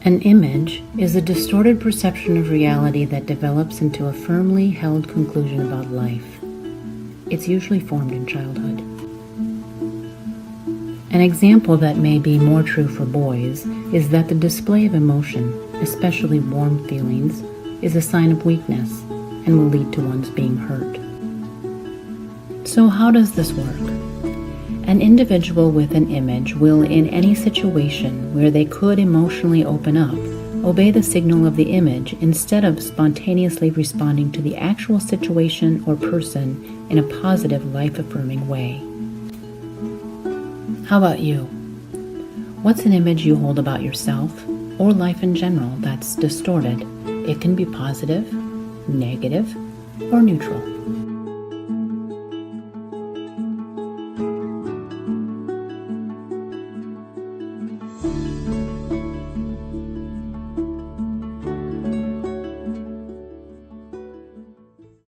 An image is a distorted perception of reality that develops into a firmly held conclusion about life. It's usually formed in childhood. An example that may be more true for boys is that the display of emotion, especially warm feelings, is a sign of weakness and will lead to one's being hurt. So how does this work? An individual with an image will, in any situation where they could emotionally open up, obey the signal of the image instead of spontaneously responding to the actual situation or person in a positive, life-affirming way. How about you? What's an image you hold about yourself or life in general that's distorted? It can be positive, negative, or neutral.